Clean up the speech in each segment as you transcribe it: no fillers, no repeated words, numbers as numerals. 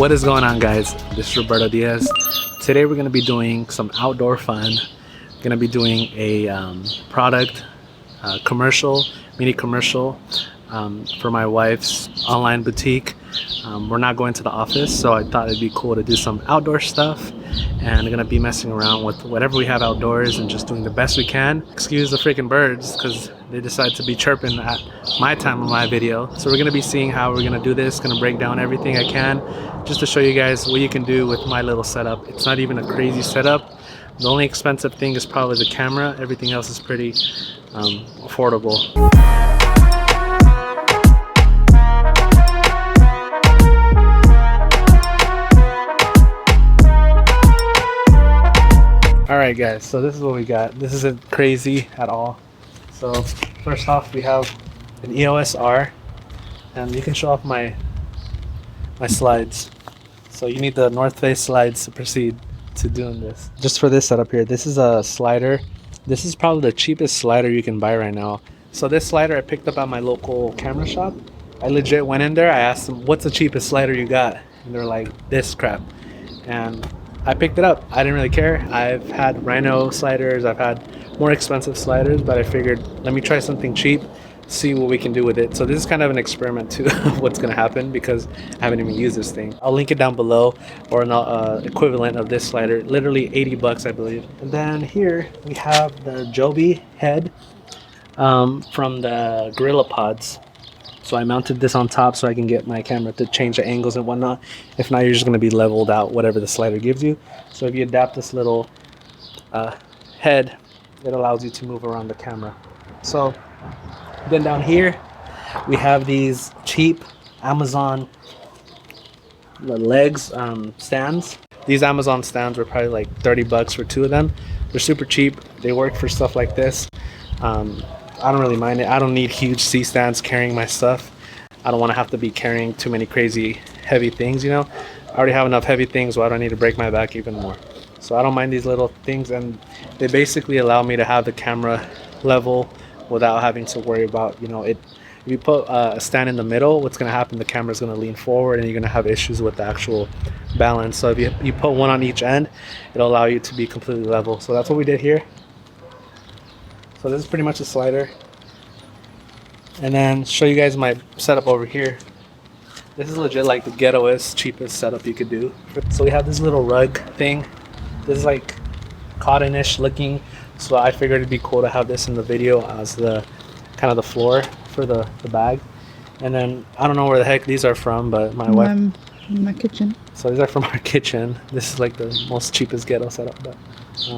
What is going on, guys? This is Roberto Diaz. Today we're going to be doing some outdoor fun. We're going to be doing a product commercial, mini commercial for my wife's online boutique. We're not going to the office, so I thought it'd be cool to do some outdoor stuff, and we're gonna be messing around with whatever we have outdoors and just doing the best we can. Excuse the freaking birds because they decide to be chirping at my time of my video. So we're gonna be seeing how we're gonna do this. Gonna break down everything I can just to show you guys what you can do with my little setup. It's not even a crazy setup. The only expensive thing is probably the camera. Everything else is pretty affordable. Alright guys, so this is what we got. This isn't crazy at all. So first off, we have an EOS R, and you can show off my slides. So you need the North Face slides to proceed to doing this. Just for this setup here, this is a slider. This is probably the cheapest slider you can buy right now. So this slider I picked up at my local camera shop. I legit went in there, I asked them, what's the cheapest slider you got? And they're like, this crap. And I picked it up. I didn't really care. I've had Rhino sliders, I've had more expensive sliders, but I figured let me try something cheap, see what we can do with it. So this is kind of an experiment too of what's gonna happen because I haven't even used this thing. I'll link it down below, or an equivalent of this slider, literally 80 bucks I believe. And then here we have the Joby head from the Gorilla Pods. So I mounted this on top so I can get my camera to change the angles and whatnot. If not, you're just going to be leveled out whatever the slider gives you. So if you adapt this little head, it allows you to move around the camera. So then down here we have these cheap Amazon legs stands. These Amazon stands were probably like 30 bucks for two of them. They're super cheap. They work for stuff like this. I don't really mind it. I don't need huge C-stands carrying my stuff. I don't want to have to be carrying too many crazy heavy things, you know. I already have enough heavy things, so I don't need to break my back even more. So I don't mind these little things, and they basically allow me to have the camera level without having to worry about, you know, it. If you put a stand in the middle, what's going to happen, the camera's going to lean forward and you're going to have issues with the actual balance. So if you put one on each end, it'll allow you to be completely level. So that's what we did here. So this is pretty much a slider. And then show you guys my setup over here. This is legit like the ghettoest, cheapest setup you could do. So we have this little rug thing. This is like cottonish looking. So I figured it'd be cool to have this in the video as the kind of the floor for the bag. And then I don't know where the heck these are from, but my wife. My kitchen. So these are from our kitchen. This is like the most cheapest ghetto setup, but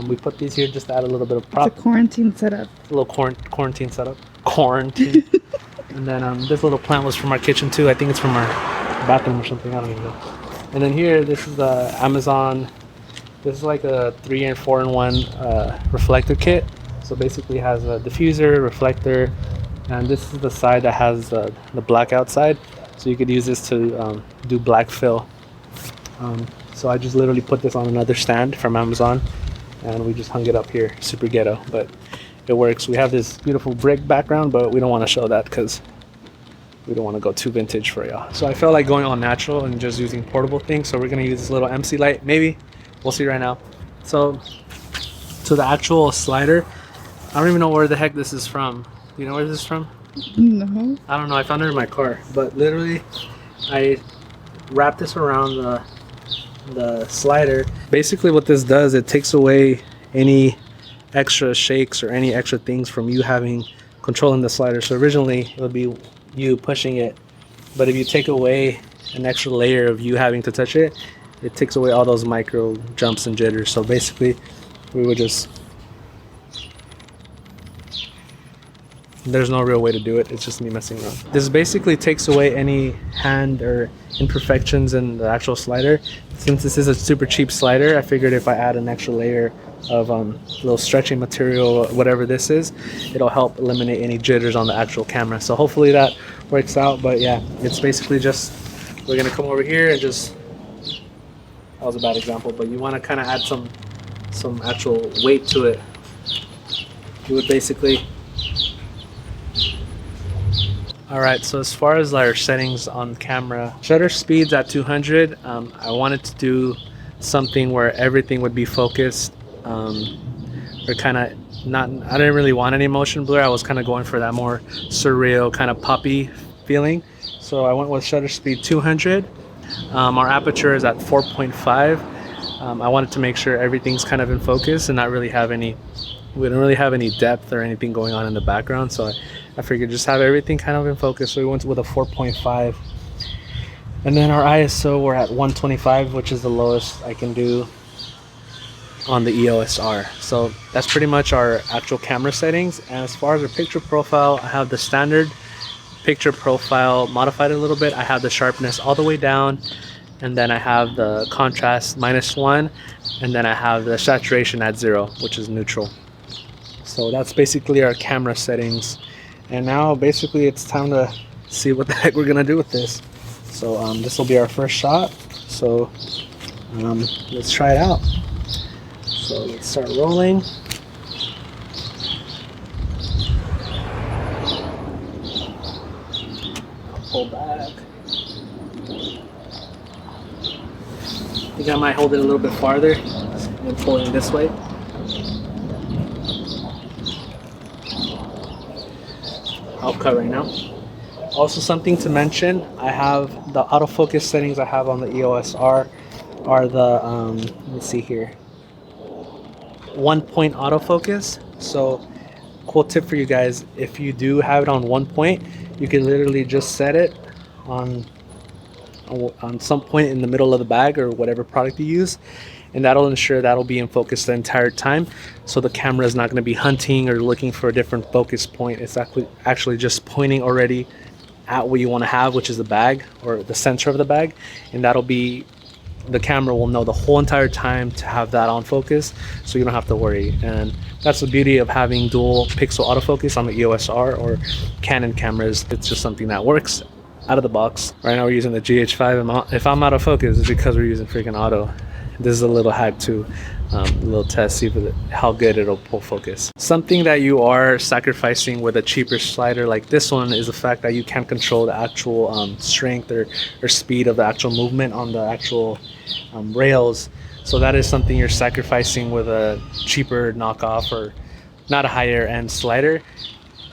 we put these here just to add a little bit of prop. It's a quarantine setup. It's a little quarantine setup. Quarantine. And then this little plant was from our kitchen too. I think it's from our bathroom or something. I don't even know. And then here, this is the Amazon. This is like a 3 and 4-in-1 reflector kit. So basically it has a diffuser, reflector, and this is the side that has the blackout side. So you could use this to do black fill. So I just literally put this on another stand from Amazon, and we just hung it up here. Super ghetto, but it works. We have this beautiful brick background, but we don't want to show that because we don't want to go too vintage for y'all. So I felt like going all natural and just using portable things. So we're going to use this little MC light. Maybe. We'll see right now. So to the actual slider, I don't even know where the heck this is from. Do you know where this is from? No. I don't know. I found it in my car. But literally, I wrapped this around the slider. Basically what this does, it takes away any extra shakes or any extra things from you having control in the slider. So originally it would be you pushing it, but if you take away an extra layer of you having to touch it, it takes away all those micro jumps and jitters. So basically we would just, there's no real way to do it, it's just me messing around. This basically takes away any hand or imperfections in the actual slider. Since this is a super cheap slider, I figured if I add an extra layer of little stretching material, whatever this is, it'll help eliminate any jitters on the actual camera. So hopefully that works out. But yeah, it's basically just, we're gonna come over here and just, that was a bad example, but you want to kind of add some actual weight to it. You would basically Alright, so as far as our settings on camera, shutter speeds at 200. I wanted to do something where everything would be focused, or kind of not, I didn't really want any motion blur. I was kind of going for that more surreal kind of poppy feeling. So I went with shutter speed 200. Our aperture is at 4.5. I wanted to make sure everything's kind of in focus and not really have any, we don't really have any depth or anything going on in the background. So I figured just have everything kind of in focus. So we went with a 4.5. And then our ISO, we're at 125, which is the lowest I can do on the EOS R. So that's pretty much our actual camera settings. And as far as the picture profile, I have the standard picture profile modified a little bit. I have the sharpness all the way down, and then I have the contrast -1, and then I have the saturation at 0, which is neutral. So that's basically our camera settings. And now basically it's time to see what the heck we're gonna do with this. So this will be our first shot. So let's try it out. So let's start rolling. Pull back. I think I might hold it a little bit farther and pulling this way. I'll cut right now. Also, something to mention, I have the autofocus settings I have on the EOS R are the let me see here, 1-point autofocus. So cool tip for you guys, if you do have it on 1 point, you can literally just set it on some point in the middle of the bag or whatever product you use, and that'll ensure that'll be in focus the entire time. So the camera is not going to be hunting or looking for a different focus point. It's actually just pointing already at what you want to have, which is the bag or the center of the bag, and that'll be, the camera will know the whole entire time to have that on focus, so you don't have to worry. And that's the beauty of having dual pixel autofocus on the EOS R or Canon cameras. It's just something that works out of the box. Right now we're using the GH5. If I'm out of focus, it's because we're using freaking auto. This is a little hack too, a little test, see how good it'll pull focus. Something that you are sacrificing with a cheaper slider like this one is the fact that you can't control the actual strength or speed of the actual movement on the actual rails. So that is something you're sacrificing with a cheaper knockoff or not a higher end slider.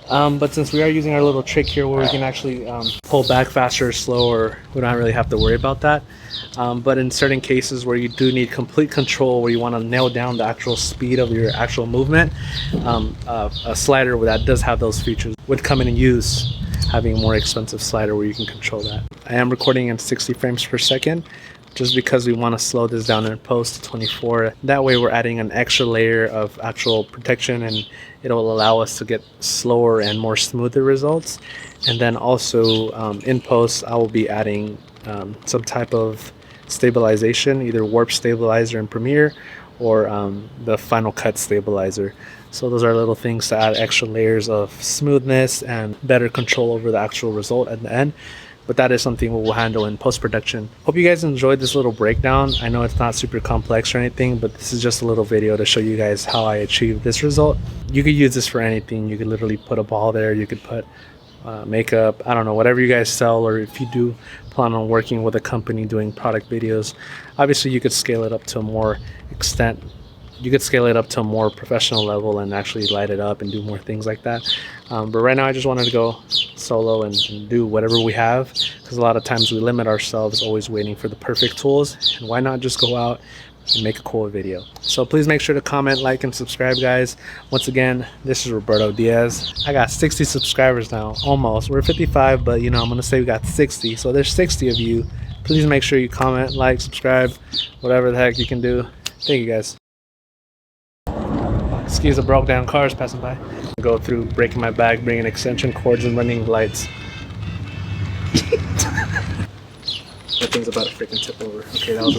But since we are using our little trick here where we can actually pull back faster or slower, we don't really have to worry about that. But in certain cases where you do need complete control, where you want to nail down the actual speed of your actual movement, a slider that does have those features would come in use, having a more expensive slider where you can control that. I am recording in 60 frames per second, just because we want to slow this down in post to 24. That way we're adding an extra layer of actual protection, and it'll allow us to get slower and more smoother results. And then also in post I will be adding some type of stabilization, either warp stabilizer in Premiere or the Final Cut stabilizer. So those are little things to add extra layers of smoothness and better control over the actual result at the end. But that is something we'll handle in post-production. Hope you guys enjoyed this little breakdown. I know it's not super complex or anything, but this is just a little video to show you guys how I achieved this result. You could use this for anything. You could literally put a ball there. You could put makeup, I don't know, whatever you guys sell, or if you do plan on working with a company doing product videos. Obviously you could scale it up to a more extent. You could scale it up to a more professional level and actually light it up and do more things like that. But right now I just wanted to go solo and do whatever we have, because a lot of times we limit ourselves always waiting for the perfect tools, and why not just go out and make a cool video. So please make sure to comment, like, and subscribe, guys. Once again, this is Roberto Diaz. I got 60 subscribers now, almost. We're 55, but you know, I'm gonna say we got 60, so there's 60 of you. Please make sure you comment, like, subscribe, whatever the heck you can do. Thank you, guys. Excuse the broke down cars passing by. Go through breaking my bag, bringing extension cords, and running lights. That thing's about to freaking tip over. Okay, that was